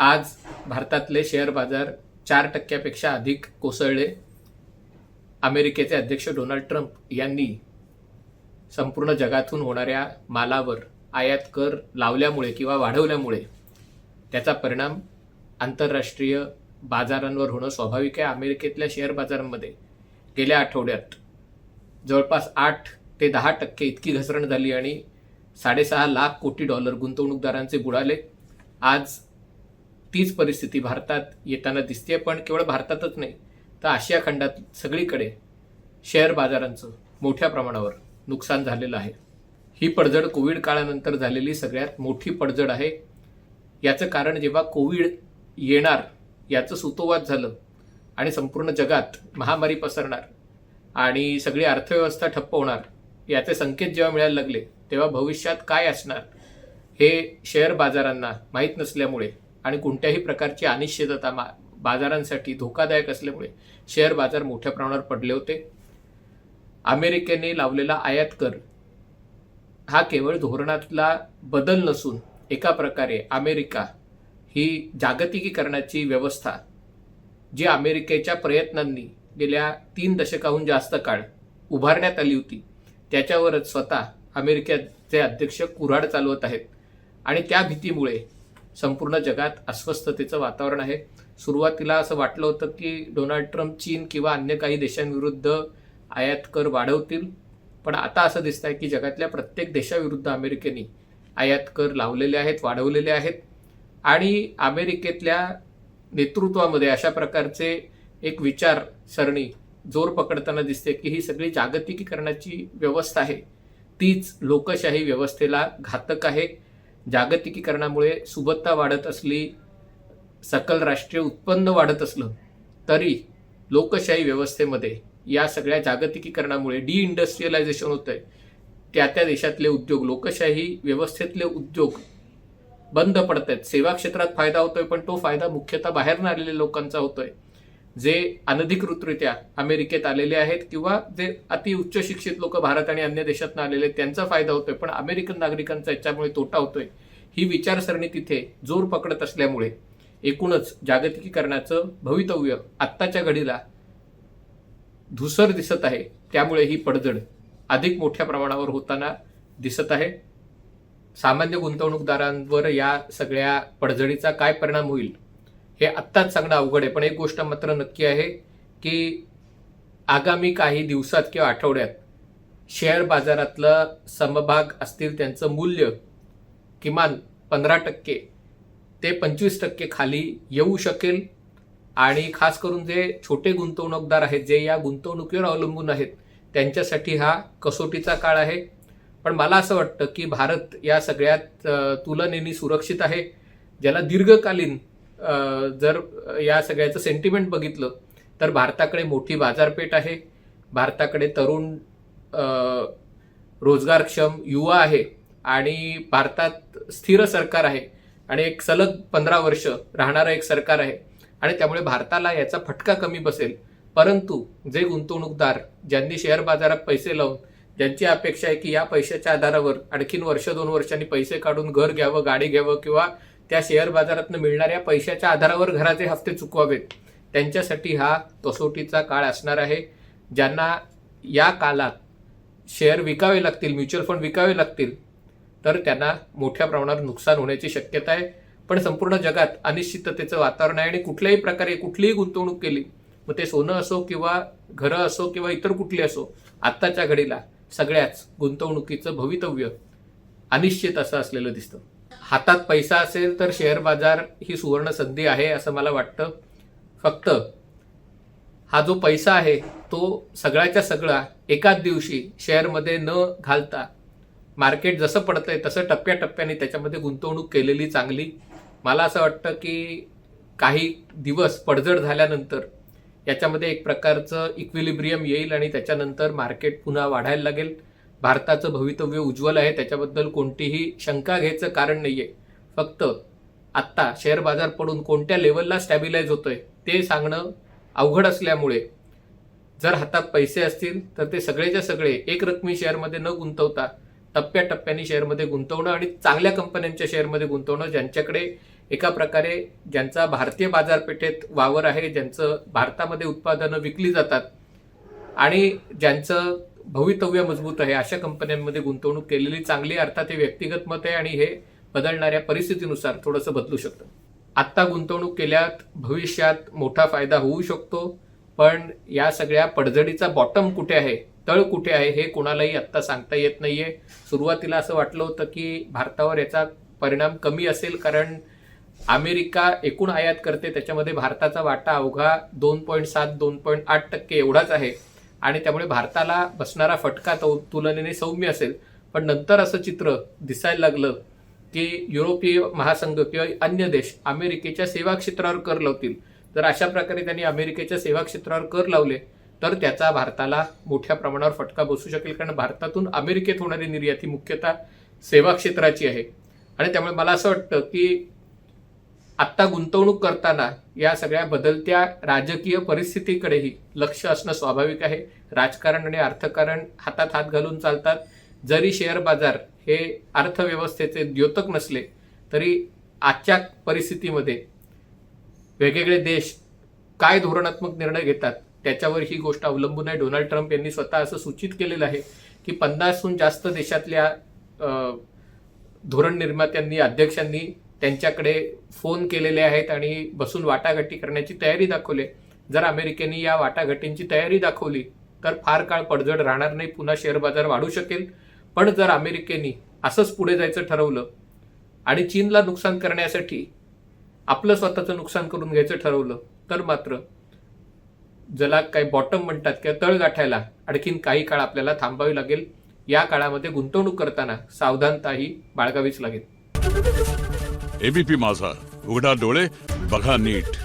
आज भारतातले शेअर बाजार 4% अधिक कोसळले. अमेरिकेचे अध्यक्ष डोनाल्ड ट्रम्प यांनी संपूर्ण जगातून होणाऱ्या मालावर आयात कर लावल्यामुळे किंवा वाढवल्यामुळे त्याचा परिणाम आंतरराष्ट्रीय बाजारांवर होणं स्वाभाविक आहे. अमेरिकेतल्या शेअर बाजारांमध्ये गेल्या आठवड्यात जवळपास 8 ते 10% इतकी घसरण झाली आणि 6.5 लाख कोटी डॉलर गुंतवणूकदारांचे बुडाले. आज तीच परिस्थिती भारतात येताना दिसते, पण केवळ भारतातच नाही तर आशिया खंडात सगळीकडे शेअर बाजारांचं मोठ्या प्रमाणावर नुकसान झालेलं आहे. ही पडझड कोविड काळानंतर झालेली सगळ्यात मोठी पडझड आहे. याचं कारण जेव्हा कोविड येणार याचं सुतोवाच झालं आणि संपूर्ण जगात महामारी पसरणार आणि सगळी अर्थव्यवस्था ठप्प होणार याचे संकेत जेव्हा मिळायला लागले, तेव्हा भविष्यात काय असणार हे शेअर बाजारांना माहीत नसल्यामुळे आणि कोणत्याही प्रकारची अनिश्चितता बाजारांसाठी धोकादायक असल्यामुळे शेअर बाजार मोठ्या प्रमाणावर पडले होते. अमेरिकेने लावलेला आयात कर हा केवळ धोरणातला बदल नसून एका प्रकारे अमेरिका ही जागतिकीकरणाची व्यवस्था जी अमेरिकेच्या प्रयत्नांनी गेल्या 3 दशकाहून जास्त काळ उभारण्यात आली होती त्याच्यावरच स्वतः अमेरिकेचे अध्यक्ष कुऱ्हाड चालवत आहेत आणि त्या भीतीमुळे संपूर्ण जगात अस्वस्थतेचं वातावरण आहे. सुरुवातीला असं वाटलं होतं की डोनाल्ड ट्रम्प चीन किंवा अन्य काही देशांविरुद्ध आयात कर वाढवतील, पण आता असं दिसत आहे की जगातल्या प्रत्येक देशाविरुद्ध अमेरिकेने आयात कर लावलेले आहेत, वाढवलेले आहेत आणि अमेरिकेतल्या नेतृत्वामध्ये अशा प्रकारचे एक विचारसरणी जोर पकडताना दिसते की ही सगळी जागतिकीकरणाची व्यवस्था आहे तीच लोकशाही व्यवस्थेला घातक आहे. जागतिकीकरणामुळे सुबत्ता वाढत असली, सकल राष्ट्रीय उत्पन्न वाढत असलं तरी लोकशाही व्यवस्थेमध्ये या सगळ्या जागतिकीकरणामुळे डिइंडस्ट्रियलायझेशन होतंय. त्या देशातले उद्योग, लोकशाही व्यवस्थेतले उद्योग बंद पडत आहेत. सेवा क्षेत्रात फायदा होतोय, पण तो फायदा मुख्यतः बाहेरनं आलेल्या लोकांचा होतोय, जे अनधिकृतरित्या अमेरिकेत आलेले आहेत किंवा जे अति उच्च शिक्षित लोक भारत आणि अन्य देशातून आलेले आहेत त्यांचा फायदा होतोय, पण अमेरिकन नागरिकांचा याच्यामुळे तोटा होतोय. ही विचारसरणी तिथे जोर पकडत असल्यामुळे एकूणच जागतिकीकरणाचं भवितव्य आत्ताच्या घडीला धुसर दिसत आहे. त्यामुळे ही पडझड अधिक मोठ्या प्रमाणावर होताना दिसत आहे. सामान्य गुंतवणूकदारांवर या सगळ्या पडझडीचा काय परिणाम होईल हे आत्ताच सांगणं अवघड आहे, पण एक गोष्ट मात्र नक्की आहे की आगामी काही दिवसात किंवा आठवड्यात शेअर बाजारातलं समभाग असतील त्यांचं मूल्य किमान 15% ते 25% खाली येऊ शकेल आणि खास करून जे छोटे गुंतवणूकदार आहेत, जे या गुंतवणुकीवर अवलंबून आहेत, त्यांच्यासाठी हा कसोटीचा काळ आहे. पण मला असं वाटतं की भारत या सगळ्यात तुलनेने सुरक्षित आहे. ज्याला दीर्घकालीन जर या सगळ्याचं सेंटिमेंट बघितलं तर भारताकडे मोठी बाजारपेठ आहे, भारताकडे तरुण रोजगारक्षम युवा आहे आणि भारतात स्थिर सरकार आहे आणि एक सलग 15 वर्ष राहणारं एक सरकार आहे आणि त्यामुळे भारताला याचा फटका कमी बसेल. परंतु जे गुंतवणूकदार ज्यांनी शेअर बाजारात पैसे लावून ज्यांची अपेक्षा आहे की या पैशाच्या आधारावर आणखीन 1-2 वर्षांनी पैसे काढून घर घ्यावं, गाडी घ्यावं किंवा त्या शेअर बाजारातून मिळणाऱ्या पैशाच्या आधारावर घराचे हप्ते चुकवावेत, त्यांच्यासाठी हा कसोटीचा काळ असणार आहे. ज्यांना या काळात शेअर विकावे लागतील, म्युच्युअल फंड विकावे लागतील, तर त्यांना मोठ्या प्रमाणावर नुकसान होण्याची शक्यता आहे. पण संपूर्ण जगात अनिश्चिततेचं वातावरण आहे आणि कुठल्याही प्रकारे कुठलीही गुंतवणूक केली, मग ते सोनं असो किंवा घरं असो किंवा इतर कुठली असो, आत्ताच्या घडीला सगळ्याच गुंतवणुकीचं भवितव्य अनिश्चित असं असलेलं दिसतं. हातात पैसा असेल तर शेअर बाजार ही सुवर्ण संधी आहे असं मला वाटतं. फक्त हा जो पैसा आहे तो सगळ्याच्या सगळा एकाच दिवशी शेअरमध्ये न घालता मार्केट जसं पडतंय तसं टप्प्याटप्प्याने त्याच्यामध्ये गुंतवणूक केलेली चांगली. मला असं वाटतं की काही दिवस पडझड झाल्यानंतर याच्यामध्ये एक प्रकारचं इक्विलिब्रियम येईल आणि त्याच्यानंतर मार्केट पुन्हा वाढायला लागेल. भारताचं भवितव्य उज्ज्वल आहे, त्याच्याबद्दल कोणतीही शंका घ्यायचं कारण नाही आहे. फक्त आत्ता शेअर बाजार पडून कोणत्या लेवलला स्टॅबिलाइज होतोय ते सांगणं अवघड असल्यामुळे जर हातात पैसे असतील तर ते सगळेच्या सगळे एक रकमी शेअरमध्ये न गुंतवता टप्प्याटप्प्याने शेअरमध्ये गुंतवणं आणि चांगल्या कंपन्यांच्या शेअरमध्ये गुंतवणं, ज्यांच्याकडे एका प्रकारे ज्यांचा भारतीय बाजारपेठेत वावर आहे, ज्यांचं भारतामध्ये उत्पादनं विकली जातात आणि ज्यांचं भवितव्य मजबूत आहे, अशा कंपन्यांमध्ये गुंतवणूक केलेली चांगली. अर्थात हे व्यक्तिगत मत आहे आणि हे बदलणाऱ्या परिस्थितीनुसार थोडंसं बदलू शकतं. आत्ता गुंतवणूक केल्यात भविष्यात मोठा फायदा होऊ शकतो, पण या सगळ्या पडझडीचा बॉटम कुठे आहे, तळ कुठे आहे, हे कोणालाही आत्ता सांगता येत नाहीये. सुरुवातीला असं वाटलं होतं की भारतावर याचा परिणाम कमी असेल, कारण अमेरिका एकूण आयात करते त्याच्यामध्ये भारताचा वाटा अवघा 2.7-2.8% एवढाच आहे आणि त्यामुळे भारताला बसणारा फटका तुलनेने सौम्य असेल. पण नंतर असं चित्र दिसायला लागलं की युरोपीय महासंघ किंवा अन्य देश अमेरिकेच्या सेवा क्षेत्रावर कर लावतील. जर अशा प्रकारे त्यांनी अमेरिकेच्या सेवा क्षेत्रावर कर लावले तर त्याचा भारताला मोठ्या प्रमाणावर फटका बसू शकेल, कारण भारतातून अमेरिकेत होणारी निर्यात ही मुख्यतः सेवा क्षेत्राची आहे. आणि त्यामुळे मला असं वाटतं की आत्ता गुंतवणूक करताना या सगळ्या बदलत्या राजकीय परिस्थितीकडेही लक्ष असणं स्वाभाविक आहे. राजकारण आणि अर्थकारण हातात हात घालून चालतात. जरी शेअर बाजार हे अर्थव्यवस्थेचे द्योतक नसले तरी आजच्या परिस्थितीमध्ये वेगवेगळे देश काय धोरणात्मक निर्णय घेतात त्याच्यावर ही गोष्ट अवलंबून आहे. डोनाल्ड ट्रम्प यांनी स्वतः असं सूचित केलेलं आहे की 50हून जास्त देशातल्या धोरण निर्मात्यांनी, अध्यक्षांनी त्यांच्याकडे फोन केलेले आहेत आणि बसून वाटाघाटी करण्याची तयारी दाखवली. जर अमेरिकेने या वाटाघाटींची तयारी दाखवली तर फार काळ पडझड राहणार नाही, पुन्हा शेअर बाजार वाढू शकेल. पण जर अमेरिकेने असंच पुढे जायचं ठरवलं आणि चीनला नुकसान करण्यासाठी आपलं स्वतःचं नुकसान करून घ्यायचं ठरवलं तर मात्र ज्याला काही बॉटम म्हणतात किंवा तळ गाठायला आणखीन काही काळ आपल्याला थांबावी लागेल. या काळामध्ये गुंतवणूक करताना सावधानताही बाळगावीच लागेल. एबीपी माझा, उघडा डोळे बघा नीट.